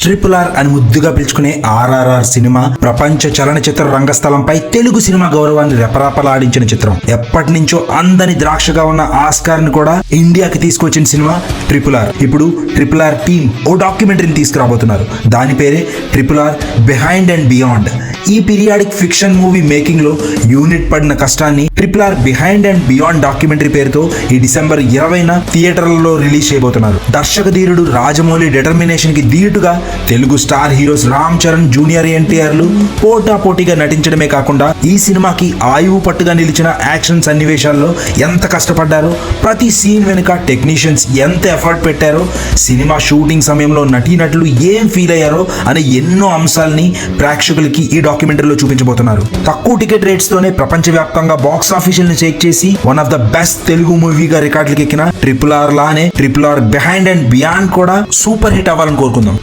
Triple R అని ముద్దుగా పిలుచుకునే ఆర్ఆర్ఆర్ సినిమా ప్రపంచ చలనచిత్ర రంగస్థలంపై తెలుగు సినిమా గౌరవాన్ని రెపరెపలాడించిన చిత్రం. ఎప్పటి నుంచో అందని ద్రాక్షగా ఉన్న ఆస్కార్ ని కూడా ఇండియాకి తీసుకొచ్చిన సినిమా ట్రిపుల్ ఆర్. ఇప్పుడు ట్రిపుల్ ఆర్ టీమ్ ఓ డాక్యుమెంటరీని తీసుకురాబోతున్నారు. దాని పేరే triple R behind and beyond. ఈ పీరియాడిక్ ఫిక్షన్ మూవీ మేకింగ్ లో యూనిట్ పడిన కష్టాన్ని triple R behind and beyond documentary పేరుతో ఈ డిసెంబర్ 20న థియేటర్లలో రిలీజ్ చేయబోతున్నారు. దర్శక ధీరుడు రాజమౌళి డెటర్మినేషన్ కి ధీటుగా Telugu star heroes Ram Charan, junior ఎన్టీఆర్లు పోటాపోటీగా నటించడమే కాకుండా ఈ సినిమాకి ఆయువు పట్టుగా నిలిచిన యాక్షన్ సన్నివేశాల్లో ఎంత కష్టపడ్డారో, ప్రతి సీన్ వెనుక టెక్నీషియన్స్ ఎంత ఎఫర్ట్ పెట్టారో, సినిమా షూటింగ్ సమయంలో నటీనటులు ఏం ఫీల్ అయ్యారో అనే ఎన్నో అంశాలని ప్రేక్షకులకి ఈ డాక్యుమెంటరీలో చూపించబోతున్నారు. తక్కువ టికెట్ రేట్స్ తోనే ప్రపంచవ్యాప్తంగా బాక్స్ ఆఫీస్ ని షేక్ చేసి one of the best Telugu మూవీగా రికార్డులకు ఎక్కిన ట్రిపుల్ ఆర్ లానే triple R behind and beyond కూడా సూపర్ హిట్ అవ్వాలని కోరుకుందాం.